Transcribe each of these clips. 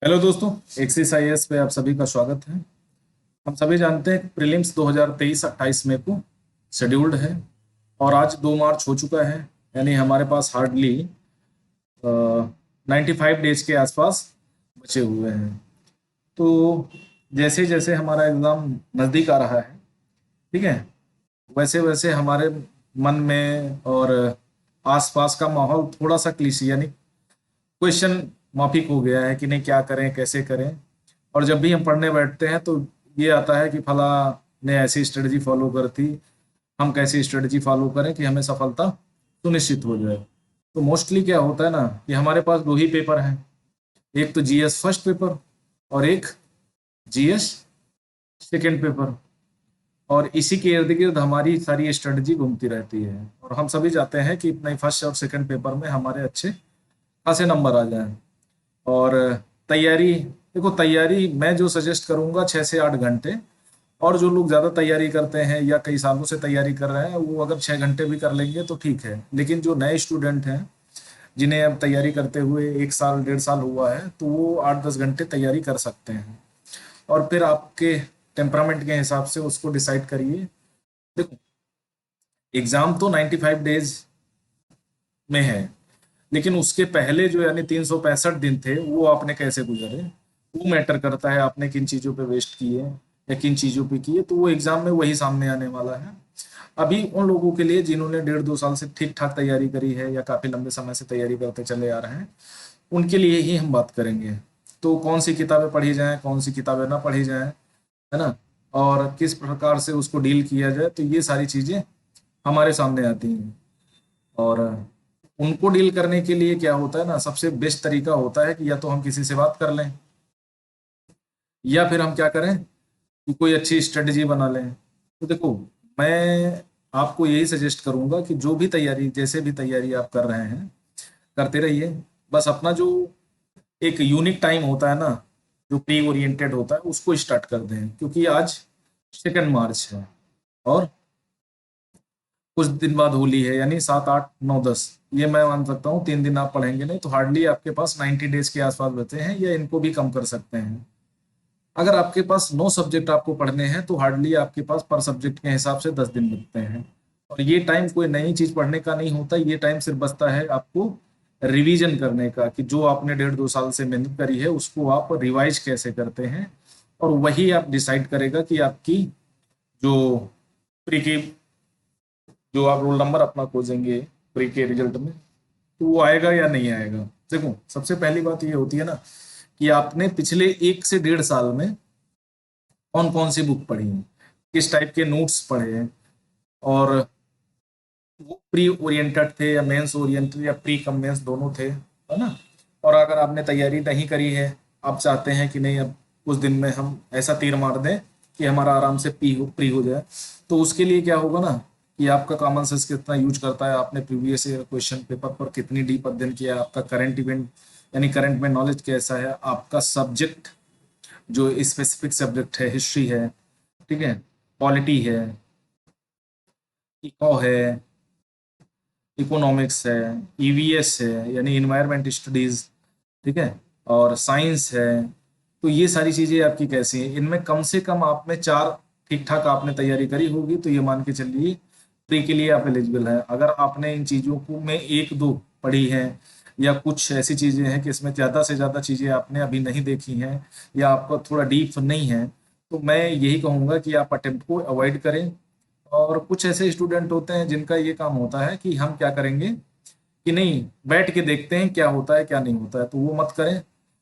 Hello दोस्तों, axis पे आप सभी का स्वागत है। हम सभी जानते हैं कि प्रीलिम्स 2023 28 मई को शेड्यूल्ड है और आज 2 मार्च हो चुका है। यानी हमारे पास हार्डली 95 डेज के आसपास बचे हुए हैं। तो जैसे जैसे हमारा एग्ज़ाम नज़दीक आ रहा है, ठीक है, वैसे वैसे हमारे मन में और आसपास का माहौल थोड़ा सा क्लिशी यानी क्वेश्चन माफिक हो गया है कि नहीं, क्या करें कैसे करें। और जब भी हम पढ़ने बैठते हैं तो ये आता है कि फला ने ऐसी स्ट्रेटजी फॉलो कर थी, हम कैसी स्ट्रेटजी फॉलो करें कि हमें सफलता सुनिश्चित हो जाए। तो मोस्टली क्या होता है ना कि हमारे पास दो ही पेपर हैं, एक तो जीएस फर्स्ट पेपर और एक जीएस सेकेंड पेपर। और इसी के इर्द गिर्द हमारी सारी स्ट्रेटजी घूमती रहती है और हम सभी चाहते हैं कि अपने फर्स्ट और सेकेंड पेपर में हमारे अच्छे खासे नंबर आ जाएं। और तैयारी, देखो तैयारी मैं जो सजेस्ट करूंगा 6 से 8 घंटे। और जो लोग ज़्यादा तैयारी करते हैं या कई सालों से तैयारी कर रहे हैं वो अगर 6 घंटे भी कर लेंगे तो ठीक है, लेकिन जो नए स्टूडेंट हैं जिन्हें अब तैयारी करते हुए 1 साल 1.5 साल हुआ है तो वो 8-10 घंटे तैयारी कर सकते हैं। और फिर आपके टेम्परामेंट के हिसाब से उसको डिसाइड करिए। देखो, एग्जाम तो 95 डेज में है, लेकिन उसके पहले जो यानी 365 दिन थे वो आपने कैसे गुजारे, वो मैटर करता है। आपने किन चीज़ों पे वेस्ट किए या किन चीज़ों पे किए, तो वो एग्जाम में वही सामने आने वाला है। अभी उन लोगों के लिए जिन्होंने 1.5-2 साल से ठीक ठाक तैयारी करी है या काफ़ी लंबे समय से तैयारी करते चले आ रहे हैं, उनके लिए ही हम बात करेंगे। तो कौन सी किताबें पढ़ी जाएं, कौन सी किताबें ना पढ़ी जाएं, है ना, और किस प्रकार से उसको डील किया जाए, तो ये सारी चीज़ें हमारे सामने आती हैं। और उनको डील करने के लिए क्या होता है ना, सबसे बेस्ट तरीका होता है कि या तो हम किसी से बात कर लें या फिर हम क्या करें कि कोई अच्छी स्ट्रेटजी बना लें। तो देखो, मैं आपको यही सजेस्ट करूंगा कि जो भी तैयारी, जैसे भी तैयारी आप कर रहे हैं करते रहिए। बस अपना जो एक यूनिक टाइम होता है ना, जो प्री ओरिएंटेड होता है, उसको स्टार्ट कर दें, क्योंकि आज 2 मार्च है और कुछ दिन बाद होली है, यानी 7 8 9 10, ये मैं मान सकता हूँ 3 दिन आप पढ़ेंगे नहीं तो हार्डली आपके पास 90 डेज के आसपास बचे हैं, या इनको भी कम कर सकते हैं। अगर आपके पास 9 सब्जेक्ट आपको पढ़ने हैं तो हार्डली आपके पास पर सब्जेक्ट के हिसाब से 10 दिन बचते हैं। और ये टाइम कोई नई चीज पढ़ने का नहीं होता, ये टाइम सिर्फ बचता है आपको रिवीजन करने का, कि जो आपने 1.5 2 साल से मेहनत करी है उसको आप रिवाइज कैसे करते हैं। और वही आप डिसाइड करेगा कि आपकी जो प्री की, जो आप रोल नंबर अपना खोजेंगे प्री के रिजल्ट में, तो वो आएगा या नहीं आएगा। देखो, सबसे पहली बात ये होती है ना कि आपने पिछले 1 से 1.5 साल में कौन कौन सी बुक पढ़ी है, किस टाइप के नोट्स पढ़े हैं, और वो प्री ओरिएंटेड थे या मेंस ओरिएंटेड या प्री कम मेंस दोनों थे, है ना। और अगर आपने तैयारी नहीं करी है, आप चाहते हैं कि नहीं अब कुछ दिन में हम ऐसा तीर मार दें कि हमारा आराम से प्री हो जाए, तो उसके लिए क्या होगा ना कि आपका कॉमन सेंस कितना यूज करता है, आपने प्रीवियस ईयर क्वेश्चन पेपर पर कितनी डीप अध्ययन किया है, आपका करंट इवेंट यानी करंट में नॉलेज कैसा है, आपका सब्जेक्ट जो स्पेसिफिक सब्जेक्ट है, हिस्ट्री है, ठीक है, पॉलिटी है, इको है, इकोनॉमिक्स है, ईवीएस है यानी इन्वायरमेंट स्टडीज, ठीक है, और साइंस है। तो ये सारी चीजें आपकी कैसी हैं, इनमें कम से कम आप में 4 ठीक ठाक आपने तैयारी करी होगी, तो ये मान के चलिए प्री के लिए आप एलिजिबल है। अगर आपने इन चीजों को में एक दो पढ़ी है या कुछ ऐसी चीजें हैं कि इसमें ज्यादा से ज्यादा चीजें आपने अभी नहीं देखी हैं या आपका थोड़ा डीप नहीं है, तो मैं यही कहूंगा कि आप अटेम्प्ट को अवॉइड करें। और कुछ ऐसे स्टूडेंट होते हैं जिनका ये काम होता है कि हम क्या करेंगे कि नहीं, बैठ के देखते हैं क्या होता है क्या नहीं होता है, तो वो मत करें।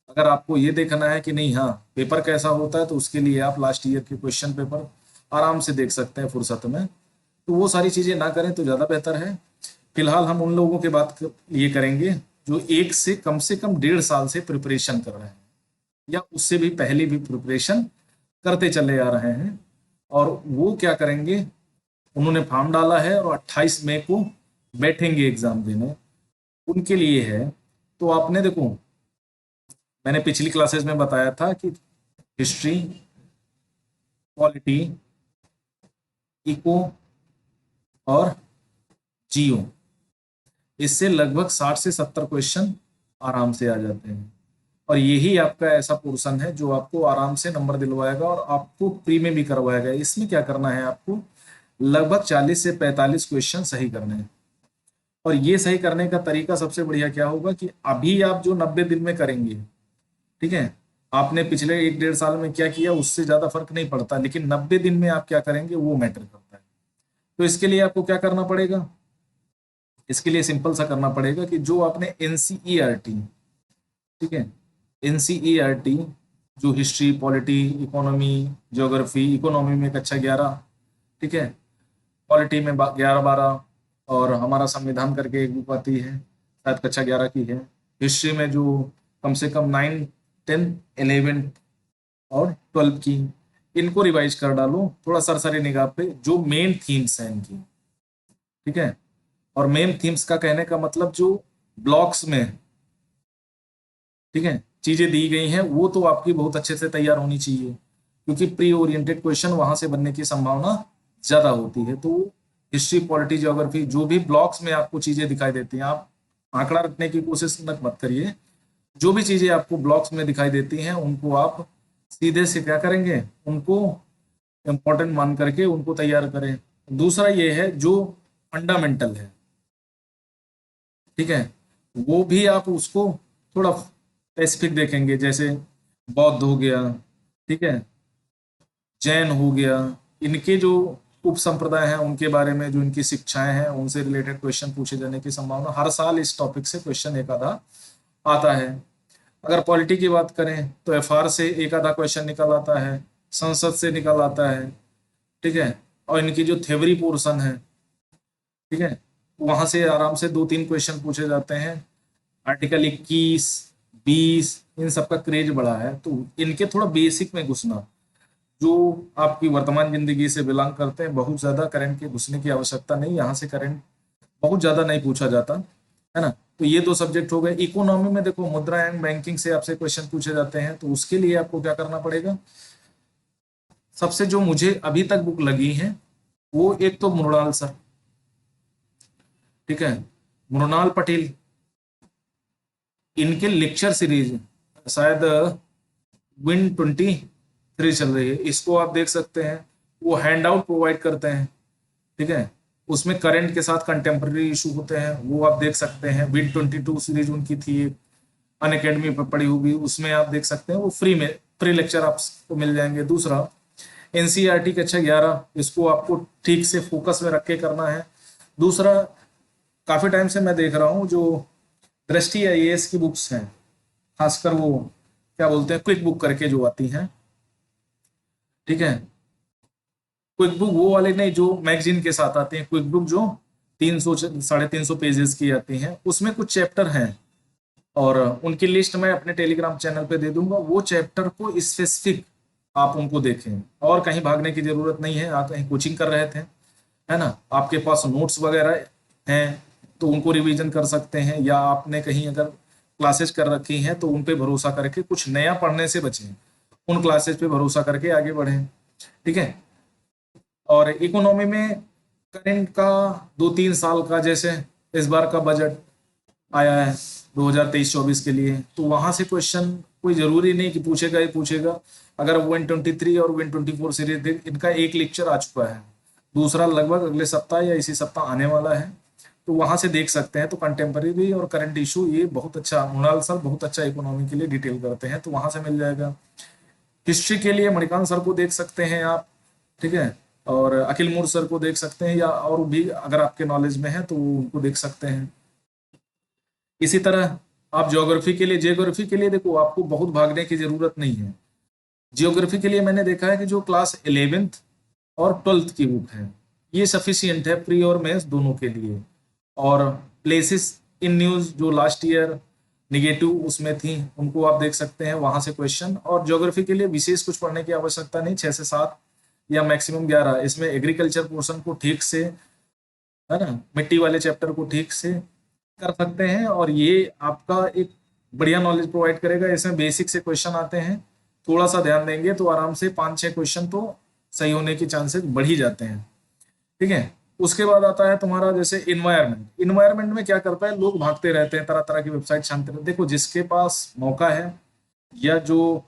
अगर आपको ये देखना है कि नहीं, हाँ, पेपर कैसा होता है, तो उसके लिए आप लास्ट ईयर के क्वेश्चन पेपर आराम से देख सकते हैं फुर्सत में। तो वो सारी चीजें ना करें तो ज्यादा बेहतर है। फिलहाल हम उन लोगों की ये करेंगे जो एक से कम 1.5 साल से प्रिपरेशन कर रहे हैं या उससे भी पहले भी प्रिपरेशन करते चले आ रहे हैं। और वो क्या करेंगे, उन्होंने फॉर्म डाला है और 28 मई को बैठेंगे एग्जाम देने, उनके लिए है। तो आपने देखो, मैंने पिछली क्लासेस में बताया था कि हिस्ट्री, पॉलिटी, इको और जियो, इससे लगभग 60 से 70 क्वेश्चन आराम से आ जाते हैं। और यही आपका ऐसा पोर्शन है जो आपको आराम से नंबर दिलवाएगा और आपको प्री में भी करवाएगा। इसमें क्या करना है, आपको लगभग 40 से 45 क्वेश्चन सही करने हैं। और ये सही करने का तरीका सबसे बढ़िया क्या होगा कि अभी आप जो 90 दिन में करेंगे, ठीक है, आपने पिछले 1 डेढ़ साल में क्या किया उससे ज्यादा फर्क नहीं पड़ता, लेकिन 90 दिन में आप क्या करेंगे वो मैटर करता है। तो इसके लिए आपको क्या करना पड़ेगा, इसके लिए सिंपल सा करना पड़ेगा कि जो आपने एनसीईआरटी, ठीक है, एनसीईआरटी जो history, polity, economy, geography, economy में कक्षा 11, ठीक है, पॉलिटी में 11 12, और हमारा संविधान करके एक बुक आती है शायद कक्षा 11 की है। हिस्ट्री में जो कम से कम 9 10 11 और 12 की, इनको रिवाइज कर डालो थोड़ा सरसरी निगाह पे, जो मेन थीम्स हैं इनकी, ठीक है। और मेन थीम्स का कहने का मतलब जो ब्लॉक्स में, ठीक है, चीजें दी गई हैं वो तो आपकी बहुत अच्छे से तैयार होनी चाहिए, क्योंकि प्री ओरिएंटेड क्वेश्चन वहां से बनने की संभावना ज्यादा होती है। तो हिस्ट्री, पॉलिटी, ज्योग्राफी जो भी ब्लॉक्स में आपको चीजें दिखाई देती हैं, आप आंकड़ा रखने की कोशिश मत करिए, जो भी चीजें आपको ब्लॉक्स में दिखाई देती हैं उनको आप सीधे से क्या करेंगे, उनको इंपॉर्टेंट मान करके उनको तैयार करें। दूसरा ये है जो फंडामेंटल है, ठीक है, वो भी आप उसको थोड़ा स्पेसिफिक देखेंगे, जैसे बौद्ध हो गया, ठीक है, जैन हो गया, इनके जो उप संप्रदाय हैं उनके बारे में जो इनकी शिक्षाएं हैं उनसे रिलेटेड क्वेश्चन पूछे जाने की संभावना, हर साल इस टॉपिक से क्वेश्चन एक आधा आता है। अगर पॉलिटी की बात करें तो एफआर से एक आधा क्वेश्चन निकल आता है, संसद से निकल आता है, ठीक है, और इनकी जो थ्योरी पोर्शन है, ठीक है, वहां से आराम से 2 3 क्वेश्चन पूछे जाते हैं। आर्टिकल 21 20 इन सबका क्रेज बड़ा है, तो इनके थोड़ा बेसिक में घुसना, जो आपकी वर्तमान जिंदगी से बिलोंग करते हैं, बहुत ज्यादा करंट के घुसने की आवश्यकता नहीं, यहाँ से करंट बहुत ज्यादा नहीं पूछा जाता है ना। तो ये 2 सब्जेक्ट हो गए। इकोनॉमी में देखो मुद्रा एंड बैंकिंग से आपसे क्वेश्चन पूछे जाते हैं, तो उसके लिए आपको क्या करना पड़ेगा, सबसे जो मुझे अभी तक बुक लगी है वो एक तो मृणाल सर, ठीक है, मृणाल पटेल, इनके लेक्चर सीरीज शायद Win23 चल रही है, इसको आप देख सकते हैं। वो हैंड आउट प्रोवाइड करते हैं, ठीक है, उसमें करंट के साथ कंटेम्प्रेरी इशू होते हैं, वो आप देख सकते हैं। Win22 सीरीज उनकी थी, अन अकेडमी पर पड़ी होगी, उसमें आप देख सकते हैं, वो फ्री में फ्री लेक्चर आपको मिल जाएंगे। दूसरा एनसीईआरटी कक्षा 11, इसको आपको ठीक से फोकस में रख के करना है। दूसरा, काफी टाइम से मैं देख रहा हूँ जो दृष्टि आईएएस की बुक्स हैं, खासकर वो क्या बोलते हैं क्विक बुक करके जो आती हैं, ठीक है, क्विक बुक वो वाले नहीं जो मैगजीन के साथ आते हैं, क्विक बुक जो 300 350 पेजेस की आती हैं, उसमें कुछ चैप्टर हैं और उनकी लिस्ट मैं अपने टेलीग्राम चैनल पे दे दूंगा। वो चैप्टर को स्पेसिफिक आप उनको देखें, और कहीं भागने की जरूरत नहीं है। आप कहीं कोचिंग कर रहे थे, है ना, आपके पास नोट्स वगैरह हैं तो उनको रिवीजन कर सकते हैं, या आपने कहीं अगर क्लासेस कर रखी हैं तो उन पे भरोसा करके कुछ नया पढ़ने से बचें, उन क्लासेस पे भरोसा करके आगे बढ़ें, ठीक है। और इकोनॉमी में करंट का 2 3 साल का, जैसे इस बार का बजट आया है 2023-24 के लिए, तो वहां से क्वेश्चन कोई जरूरी नहीं कि पूछेगा ही पूछेगा। अगर Win23 और Win24 सीरीज देख, इनका एक लेक्चर आ चुका है, दूसरा लगभग अगले सप्ताह या इसी सप्ताह आने वाला है, तो वहां से देख सकते हैं। तो कंटेम्प्रेरी और करंट इशू ये बहुत अच्छा, मृणाल सर बहुत अच्छा इकोनॉमी के लिए डिटेल करते हैं, तो वहां से मिल जाएगा। हिस्ट्री के लिए मणिकांत सर को देख सकते हैं आप, ठीक है, और अखिल मूर सर को देख सकते हैं, या और भी अगर आपके नॉलेज में है तो उनको देख सकते हैं। इसी तरह आप ज्योग्राफी के लिए देखो आपको बहुत भागने की जरूरत नहीं है। ज्योग्राफी के लिए मैंने देखा है कि जो क्लास 11th और 12th की बुक है ये सफिशियंट है प्री और मेंस दोनों के लिए। और प्लेसेस इन न्यूज जो लास्ट ईयर निगेटिव उसमें थी उनको आप देख सकते हैं, वहां से क्वेश्चन। और ज्योग्राफी के लिए विशेष कुछ पढ़ने की आवश्यकता नहीं, 6 से 7 या मैक्सिमम 11, इसमें एग्रीकल्चर पोर्शन को ठीक से, है ना, मिट्टी वाले चैप्टर को ठीक से कर सकते हैं, और ये आपका एक बढ़िया नॉलेज प्रोवाइड करेगा। इसमें बेसिक से क्वेश्चन आते हैं, थोड़ा सा ध्यान देंगे तो आराम से 5 6 क्वेश्चन तो सही होने के चांसेस बढ़ ही जाते हैं, ठीक है। उसके बाद आता है तुम्हारा जैसे इन्वायरमेंट में क्या करता है, लोग भागते रहते हैं, तरह तरह की वेबसाइट छानते रहते हैं। देखो जिसके पास मौका है या जो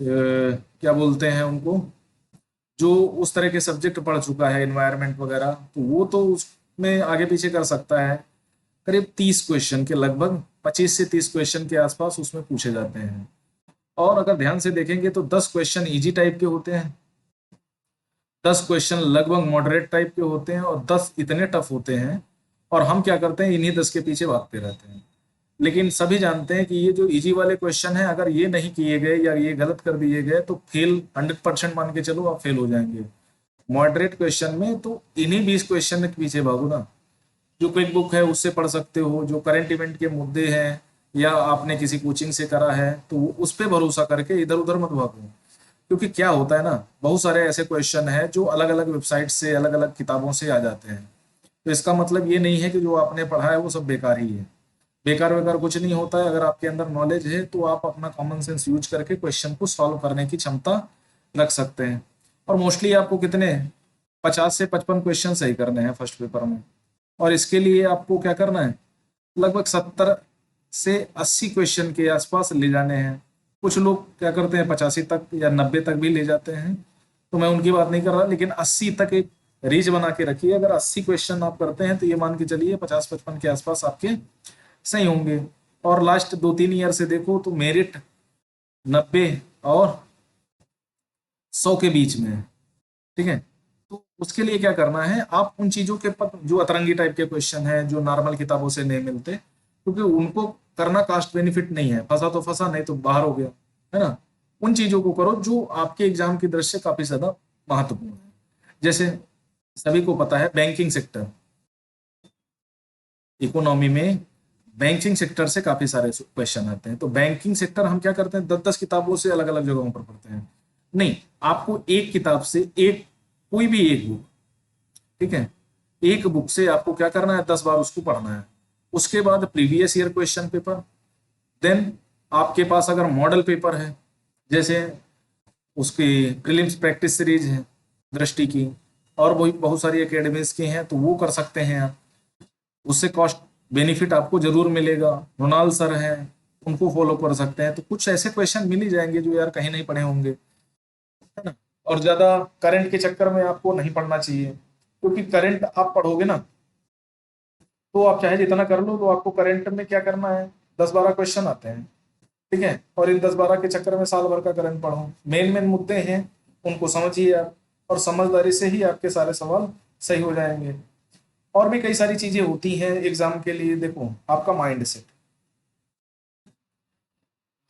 क्या बोलते हैं उनको, जो उस तरह के सब्जेक्ट पढ़ चुका है एनवायरनमेंट वगैरह, तो वो तो उसमें आगे पीछे कर सकता है। करीब 30 क्वेश्चन के लगभग, 25 से 30 क्वेश्चन के आसपास उसमें पूछे जाते हैं। और अगर ध्यान से देखेंगे तो 10 क्वेश्चन इजी टाइप के होते हैं, 10 क्वेश्चन लगभग मॉडरेट टाइप के होते हैं, और 10 इतने टफ होते हैं। और हम क्या करते हैं, इन्हीं 10 के पीछे भागते रहते हैं। लेकिन सभी जानते हैं कि ये जो इजी वाले क्वेश्चन है, अगर ये नहीं किए गए या ये गलत कर दिए गए तो फेल 100% मान के चलो, आप फेल हो जाएंगे। मॉडरेट क्वेश्चन में तो इन्हीं 20 क्वेश्चन के पीछे भागो ना। जो क्विक बुक है उससे पढ़ सकते हो, जो करंट इवेंट के मुद्दे हैं या आपने किसी कोचिंग से करा है तो उस पर भरोसा करके इधर उधर मत भागो। क्योंकि क्या होता है ना, बहुत सारे ऐसे क्वेश्चन हैं जो अलग अलग वेबसाइट से, अलग अलग किताबों से आ जाते हैं। तो इसका मतलब ये नहीं है कि जो आपने पढ़ा है वो सब बेकार ही है। बेकार बेकार कुछ नहीं होता है। अगर आपके अंदर नॉलेज है तो आप अपना कॉमन सेंस यूज करके क्वेश्चन को सॉल्व करने की क्षमता रख सकते हैं। और मोस्टली आपको कितने, 50 से 55 क्वेश्चन सही करने हैं फर्स्ट पेपर में। और इसके लिए आपको क्या करना है, लगभग 70 से 80 क्वेश्चन के आसपास ले जाने हैं। कुछ लोग क्या करते हैं 85 तक या 90 तक भी ले जाते हैं, तो मैं उनकी बात नहीं कर रहा, लेकिन 80 तक एक रीच बना के रखिए। अगर 80 क्वेश्चन आप करते हैं तो ये मान के चलिए 50-55 के आसपास आपके सही होंगे। और लास्ट 2-3 ईयर से देखो तो मेरिट 90 और 100 के बीच में है। ठीक है, तो उसके लिए क्या करना है, आप उन चीजों के जो अतरंगी टाइप के क्वेश्चन हैं, जो नॉर्मल किताबों से नहीं मिलते, क्योंकि उनको करना कास्ट बेनिफिट नहीं है, फंसा तो फंसा, नहीं तो बाहर हो गया, है ना। उन चीजों को करो जो आपके एग्जाम की दृष्टि से काफी ज्यादा महत्वपूर्ण है। जैसे सभी को पता है बैंकिंग सेक्टर, इकोनॉमी में बैंकिंग सेक्टर से काफी सारे क्वेश्चन आते हैं। तो बैंकिंग सेक्टर हम क्या करते हैं, 10-10 किताबों से अलग अलग जगहों पर पढ़ते हैं। नहीं, आपको एक किताब से एक, कोई भी एक बुक, ठीक है, एक बुक से आपको क्या करना है, 10 बार उसको पढ़ना है। उसके बाद previous year question paper, then आपके पास अगर मॉडल पेपर है, जैसे उसकी प्रीलिम्स प्रैक्टिस सीरीज है दृष्टि की, और वही बहुत सारी एकेडमीज की हैं, तो वो कर सकते हैं आप। उससे कॉस्ट बेनिफिट आपको जरूर मिलेगा। रोनाल्ड सर हैं, उनको फॉलो कर सकते हैं। तो कुछ ऐसे क्वेश्चन मिल ही जाएंगे जो यार कहीं नहीं पढ़े होंगे, है ना। और ज्यादा करंट के चक्कर में आपको नहीं पढ़ना चाहिए, क्योंकि करंट आप पढ़ोगे ना, तो आप चाहे जितना कर लो, तो आपको करंट में क्या करना है, 10-12 क्वेश्चन आते हैं, ठीक है। और इन 10-12 के चक्कर में साल भर का करंट पढ़ो, मेन मेन मुद्दे हैं उनको समझिए आप, और समझदारी से ही आपके सारे सवाल सही हो जाएंगे। और भी कई सारी चीजें होती हैं एग्जाम के लिए। देखो, आपका माइंड सेट,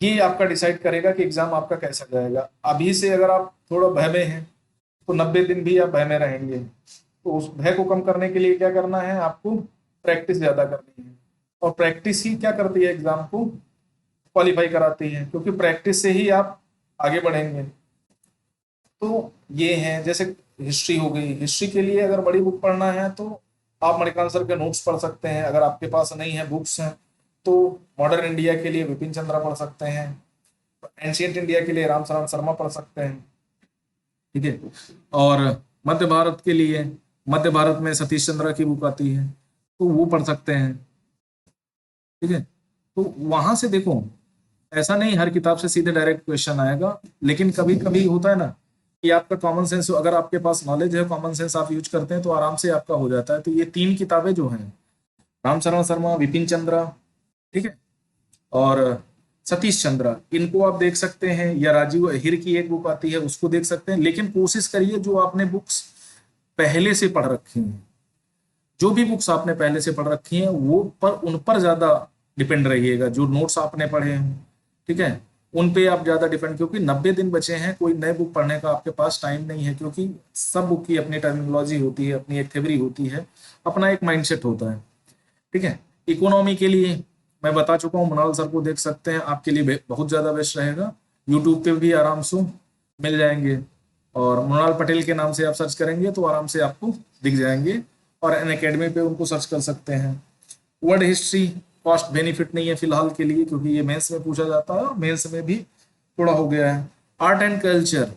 ये आपका डिसाइड करेगा कि एग्जाम आपका कैसा जाएगा। अभी से अगर आप थोड़ा भय में हैं तो 90 दिन भी आप भय में रहेंगे। तो उस भय को कम करने के लिए क्या करना है, आपको प्रैक्टिस ज्यादा करनी है। और प्रैक्टिस ही क्या करती है, एग्जाम को क्वालिफाई कराती है, क्योंकि प्रैक्टिस से ही आप आगे बढ़ेंगे। तो ये है, जैसे हिस्ट्री हो गई, हिस्ट्री के लिए अगर बड़ी बुक पढ़ना है तो आप मणिकांत सर के नोट्स पढ़ सकते हैं। अगर आपके पास नहीं है बुक्स हैं तो मॉडर्न इंडिया के लिए विपिन चंद्रा पढ़ सकते हैं, एंशियंट इंडिया के लिए राम शरण शर्मा पढ़ सकते हैं, ठीक है। और मध्य भारत के लिए, मध्य भारत में सतीश चंद्रा की बुक आती है, तो वो पढ़ सकते हैं, ठीक है। तो वहां से देखो, ऐसा नहीं हर किताब से सीधे डायरेक्ट क्वेश्चन आएगा, लेकिन कभी कभी होता है ना कि आपका कॉमन सेंस, अगर आपके पास नॉलेज है, कॉमन सेंस आप यूज करते हैं, तो आराम से आपका हो जाता है। तो ये 3 किताबें जो हैं, रामचरण शर्मा, विपिन चंद्रा, ठीक है, और सतीश चंद्रा, इनको आप देख सकते हैं। या राजीव अहिर की एक बुक आती है, उसको देख सकते हैं। लेकिन कोशिश करिए जो आपने बुक्स पहले से पढ़ रखी हैं, जो भी बुक्स आपने पहले से पढ़ रखी हैं वो पर, उन पर ज्यादा डिपेंड रहिएगा। जो नोट्स आपने पढ़े हैं, ठीक है, उन पे आप ज्यादा डिपेंड, क्योंकि 90 दिन बचे हैं, कोई नए बुक पढ़ने का आपके पास टाइम नहीं है। क्योंकि सब बुक की अपनी टर्मिनोलॉजी होती है, अपनी एक थ्योरी होती है, अपना एक माइंडसेट होता है, ठीक है। इकोनॉमी के लिए मैं बता चुका हूँ, मृणाल सर को देख सकते हैं, आपके लिए बहुत ज्यादा बेस्ट रहेगा। यूट्यूब पे भी आराम से मिल जाएंगे, और मृणाल पटेल के नाम से आप सर्च करेंगे तो आराम से आपको दिख जाएंगे। और एन अकेडमी पे उनको सर्च कर सकते हैं। वर्ल्ड हिस्ट्री कॉस्ट बेनिफिट नहीं है फिलहाल के लिए, क्योंकि ये मेंस में पूछा जाता है, और मेंस में भी थोड़ा हो गया है। आर्ट एंड कल्चर,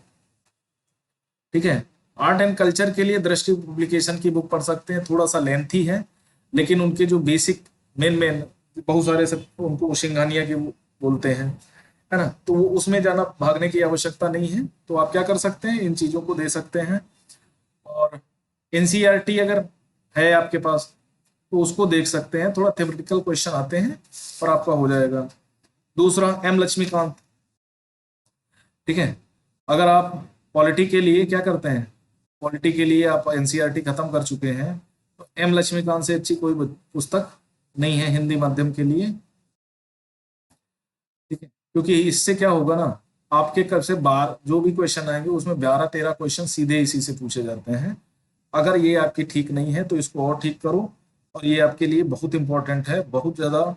ठीक है, आर्ट एंड कल्चर के लिए दृष्टि पब्लिकेशन की बुक पढ़ सकते हैं। थोड़ा सा लेंथी है, लेकिन उनके जो बेसिक मेन मेन बहुत सारे सब, उनको सिंघानिया के बोलते हैं, है ना। तो वो उसमें जाना भागने की आवश्यकता नहीं है, तो आप क्या कर सकते हैं, इन चीजों को दे सकते हैं। और एनसीईआरटी अगर है आपके पास तो उसको देख सकते हैं, थोड़ा थ्योरेटिकल क्वेश्चन आते हैं और आपका हो जाएगा। दूसरा एम लक्ष्मीकांत, ठीक है। अगर आप पॉलिटी के लिए क्या करते हैं, पॉलिटी के लिए आप एनसीईआरटी खत्म कर चुके हैं, तो एम लक्ष्मीकांत से अच्छी कोई पुस्तक नहीं है हिंदी माध्यम के लिए, ठीक है। क्योंकि इससे क्या होगा ना, आपके कब से बार जो भी क्वेश्चन आएंगे उसमें 12-13 क्वेश्चन सीधे इसी से पूछे जाते हैं। अगर ये आपकी ठीक नहीं है तो इसको और ठीक करो, और ये आपके लिए बहुत इंपॉर्टेंट है, बहुत ज्यादा।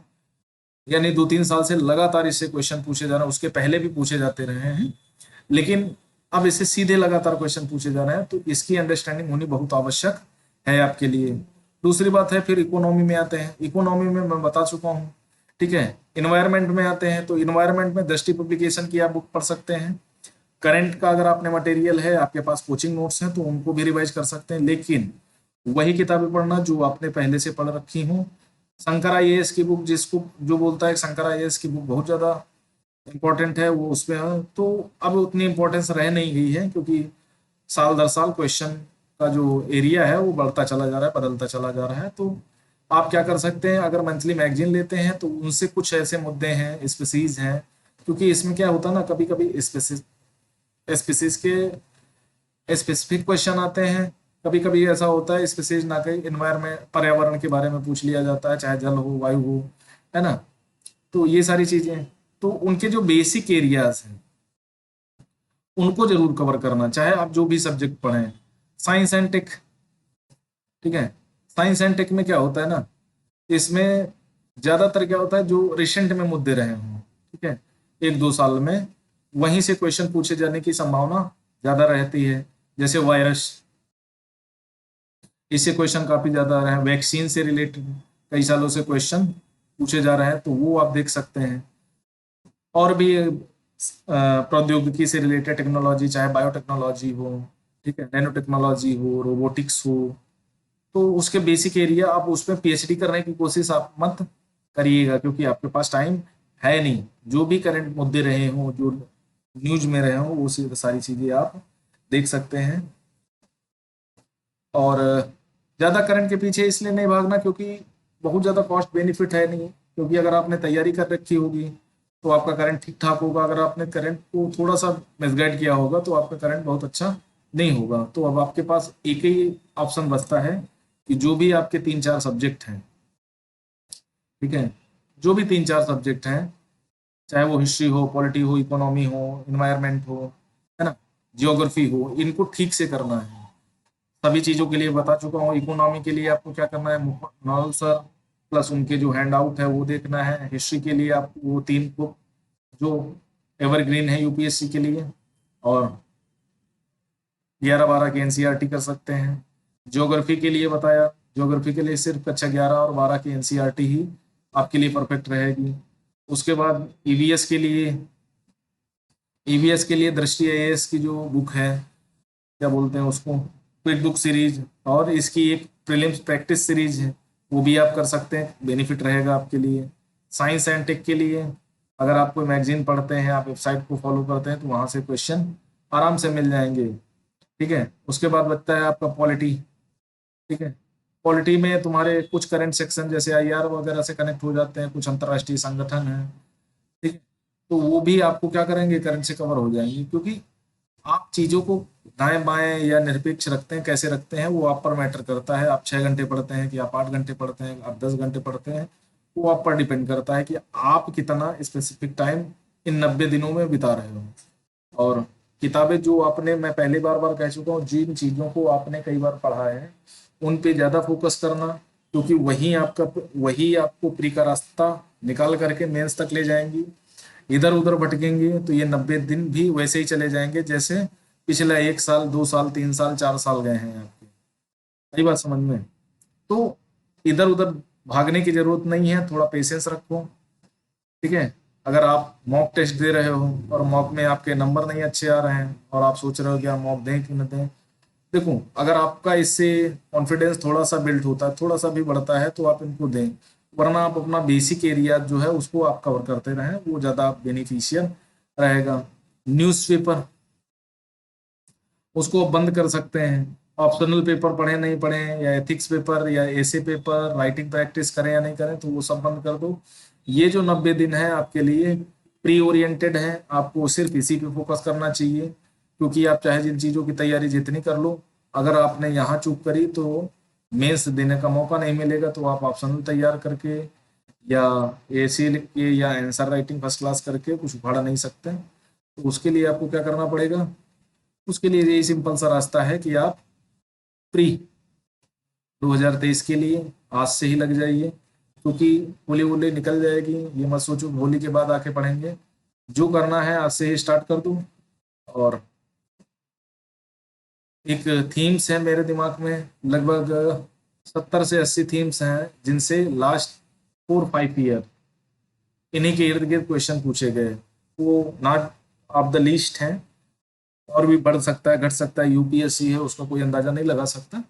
यानी 2-3 साल से लगातार इससे क्वेश्चन पूछे जा रहे हैं, उसके पहले भी पूछे जाते रहे हैं, लेकिन अब इससे सीधे लगातार क्वेश्चन पूछे जा रहे हैं, तो इसकी अंडरस्टैंडिंग होनी बहुत आवश्यक है आपके लिए। दूसरी बात है, फिर इकोनॉमी में आते हैं। इकोनॉमी में मैं बता चुका हूँ, ठीक है। इन्वायरमेंट में आते हैं, तो इन्वायरमेंट में दृष्टि पब्लिकेशन की आप बुक पढ़ सकते हैं। करंट का अगर आपने मटेरियल है, आपके पास कोचिंग नोट्स हैं, तो उनको भी रिवाइज कर सकते हैं, लेकिन वही किताबें पढ़ना जो आपने पहले से पढ़ रखी हूँ। शंकर आईएएस की बुक, जिसको जो बोलता है शंकर आईएएस की बुक बहुत ज्यादा इंपॉर्टेंट है, वो उसमें है, तो अब उतनी इंपॉर्टेंस रह नहीं गई है, क्योंकि साल दर साल क्वेश्चन का जो एरिया है वो बढ़ता चला जा रहा है, बदलता चला जा रहा है। तो आप क्या कर सकते हैं, अगर मंथली मैगजीन लेते हैं तो उनसे कुछ ऐसे मुद्दे हैं, स्पीसीज हैं, क्योंकि इसमें क्या होता है ना, कभी कभी स्पीसीज के स्पेसिफिक क्वेश्चन आते हैं, कभी कभी ऐसा होता है स्पीसीज ना के इन्वायरमेंट पर्यावरण के बारे में पूछ लिया जाता है, चाहे जल हो वायु हो, है ना। तो ये सारी चीजें, तो उनके जो बेसिक एरियाज हैं उनको जरूर कवर करना, चाहे आप जो भी सब्जेक्ट पढ़ें। साइंस एंड टेक, ठीक है। साइंस एंड टेक में क्या होता है ना, इसमें ज्यादातर क्या होता है, जो रिसेंट में मुद्दे रहे हों, ठीक है, 1-2 साल में, वहीं से क्वेश्चन पूछे जाने की संभावना ज्यादा रहती है। जैसे वायरस, इससे क्वेश्चन काफी ज्यादा आ रहे हैं। वैक्सीन से रिलेटेड कई सालों से क्वेश्चन पूछे जा रहे हैं, तो वो आप देख सकते हैं। और भी प्रौद्योगिकी से रिलेटेड टेक्नोलॉजी, चाहे बायोटेक्नोलॉजी हो, ठीक है, नैनो टेक्नोलॉजी हो, रोबोटिक्स हो, तो उसके बेसिक एरिया आप उसमें पीएचडी करने की कोशिश आप मत करिएगा, क्योंकि आपके पास टाइम है नहीं। जो भी करंट मुद्दे रहे हों, जो न्यूज में रहे हों, वो सारी चीजें आप देख सकते हैं। और ज़्यादा करंट के पीछे इसलिए नहीं भागना क्योंकि बहुत ज़्यादा कॉस्ट बेनिफिट है नहीं, क्योंकि अगर आपने तैयारी कर रखी होगी तो आपका करंट ठीक ठाक होगा। अगर आपने करंट को थोड़ा सा मिसगाइड किया होगा तो आपका करंट बहुत अच्छा नहीं होगा। तो अब आपके पास एक ही ऑप्शन बचता है कि जो भी आपके 3-4 सब्जेक्ट हैं, ठीक है, जो भी 3-4 सब्जेक्ट हैं, चाहे वो हिस्ट्री हो, पॉलिटी हो, इकोनॉमी हो, इन्वायरमेंट हो, है ना, जियोग्राफी हो, इनको ठीक से करना है। सभी चीजों के लिए बता चुका हूँ। इकोनॉमी के लिए आपको क्या करना है, नॉवल सर प्लस उनके जो हैंड आउट है वो देखना है। हिस्ट्री के लिए आपको वो 3 बुक जो एवरग्रीन है यूपीएससी के लिए, और 11-12 की एनसीईआरटी कर सकते हैं। ज्योग्राफी के लिए बताया, ज्योग्राफी के लिए सिर्फ कक्षा 11 और 12 की एनसीईआरटी ही आपके लिए परफेक्ट रहेगी। उसके बाद ईवीएस के लिए दृष्टि आईएएस की जो बुक है, क्या बोलते हैं उसको, क्विक बुक सीरीज, और इसकी एक प्रीलिम्स प्रैक्टिस सीरीज है, वो भी आप कर सकते हैं, बेनिफिट रहेगा आपके लिए। साइंस एंड टेक के लिए अगर आप कोई मैगजीन पढ़ते हैं, आप वेबसाइट को फॉलो करते हैं, तो वहां से क्वेश्चन आराम से मिल जाएंगे, ठीक है। उसके बाद बचता है आपका पॉलिटी, ठीक है। पॉलिटी में तुम्हारे कुछ करंट सेक्शन जैसे आईआर वगैरह से कनेक्ट हो जाते हैं, कुछ अंतर्राष्ट्रीय संगठन है, ठीक है, तो वो भी आपको क्या करेंगे, करंट से कवर हो जाएंगे। क्योंकि आप चीजों को दाएं बाएं या निरपेक्ष रखते हैं, कैसे रखते हैं, वो आप पर मैटर करता है। आप 6 घंटे पढ़ते हैं कि आप 8 घंटे पढ़ते हैं, आप 10 घंटे पढ़ते हैं, वो आप पर डिपेंड करता है कि आप कितना स्पेसिफिक टाइम इन 90 दिनों में बिता रहे हो। और किताबें जो आपने, मैं पहले बार बार कह चुका हूँ, जिन चीजों को आपने कई बार पढ़ा है उन पे ज्यादा फोकस करना, क्योंकि वही आपको प्री का रास्ता निकाल करके मेंस तक ले जाएंगी। इधर उधर भटकेंगे तो ये 90 दिन भी वैसे ही चले जाएंगे जैसे पिछला 1 साल, 2 साल, 3 साल, 4 साल गए हैं आपके। सही बात समझ में। तो इधर उधर भागने की जरूरत नहीं है, थोड़ा पेशेंस रखो, ठीक है। अगर आप मॉक टेस्ट दे रहे हो और मॉक में आपके नंबर नहीं अच्छे आ रहे हैं और आप सोच रहे हो कि आप मॉक दें कि न दें, देखो अगर आपका इससे कॉन्फिडेंस थोड़ा सा बिल्ड होता है, थोड़ा सा भी बढ़ता है, तो आप इनको दें। वरना आप अपना बेसिक एरिया जो है उसको आप कवर करते रहें, वो ज़्यादा बेनिफिशियल रहेगा। न्यूज़पेपर, उसको आप बंद कर सकते हैं। ऑप्शनल पेपर पढ़े नहीं पढ़े, या एथिक्स पेपर या ऐसे पेपर, राइटिंग प्रैक्टिस करें या नहीं करें, तो वो सब बंद कर दो। ये जो 90 दिन है आपके लिए प्री ओरिएंटेड है, आपको सिर्फ इसी पे फोकस करना चाहिए। क्योंकि आप चाहे जिन चीज़ों की तैयारी जितनी कर लो, अगर आपने यहाँ चूक करी तो मेंस देने का मौका नहीं मिलेगा। तो आप ऑप्शनल तैयार करके या ऐसे लिख के या आंसर राइटिंग फर्स्ट क्लास करके कुछ उखाड़ा नहीं सकते। तो उसके लिए आपको क्या करना पड़ेगा? उसके लिए यही सिंपल सा रास्ता है कि आप प्री 2023 के लिए आज से ही लग जाइए। क्योंकि होली वोली निकल जाएगी, ये मत सोचो होली के बाद आके पढ़ेंगे। जो करना है आज से ही स्टार्ट कर दो। और एक थीम्स है मेरे दिमाग में, लगभग 70 से 80 थीम्स हैं, जिनसे लास्ट 4-5 ईयर इन्हीं के इर्द गिर्द क्वेश्चन पूछे गए। वो नॉट ऑफ द लिस्ट हैं, और भी बढ़ सकता है घट सकता है, यूपीएससी है उसका कोई अंदाजा नहीं लगा सकता।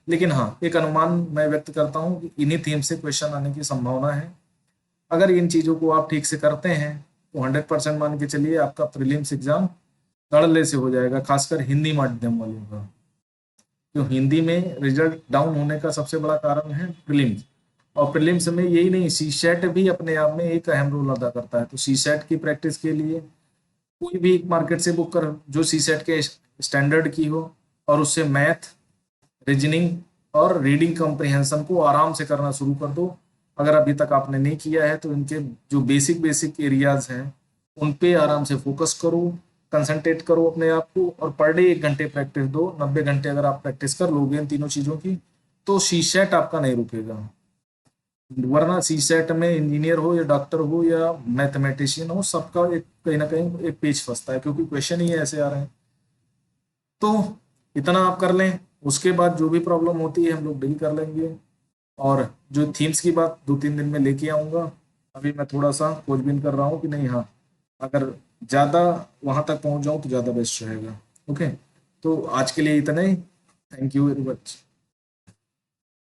लेकिन हाँ, एक अनुमान मैं व्यक्त करता हूँ कि इन्हीं थीम से क्वेश्चन आने की संभावना है। अगर इन चीज़ों को आप ठीक से करते हैं तो 100% मान के चलिए आपका प्रीलिम्स एग्जाम तड़ले से हो जाएगा, खासकर हिंदी माध्यम वालों का। तो हिंदी में रिजल्ट डाउन होने का सबसे बड़ा कारण है प्रीलिम्स। और प्रीलिम्स में यही नहीं, सी सेट भी अपने आप में एक अहम रोल अदा करता है। तो सी सेट की प्रैक्टिस के लिए कोई भी मार्केट से बुक कर जो सी सेट के स्टैंडर्ड की हो, और उससे मैथ, रीजनिंग और रीडिंग कॉम्प्रिहेंशन को आराम से करना शुरू कर दो। अगर अभी तक आपने नहीं किया है तो इनके जो बेसिक बेसिक एरियाज हैं उन पे आराम से फोकस करो, कंसंट्रेट करो अपने आप को, और पर डे 1 घंटे प्रैक्टिस दो। 90 घंटे अगर आप प्रैक्टिस कर लोगे इन तीनों चीज़ों की, तो सी सेट आपका नहीं रुकेगा। वरना सी सेट में इंजीनियर हो या डॉक्टर हो या मैथमेटिशियन हो, सबका एक कहीं ना कहीं एक पेज फंसता है, क्योंकि क्वेश्चन ही ऐसे आ रहे हैं। तो इतना आप कर लें, उसके बाद जो भी प्रॉब्लम होती है हम लोग डील कर लेंगे। और जो थीम्स की बात 2-3 दिन में लेके आऊँगा। अभी मैं थोड़ा सा खोजबीन कर रहा हूँ कि नहीं, हाँ, अगर ज़्यादा वहाँ तक पहुँच जाऊँ तो ज़्यादा बेस्ट रहेगा। ओके, तो आज के लिए इतना ही। Thank you very much.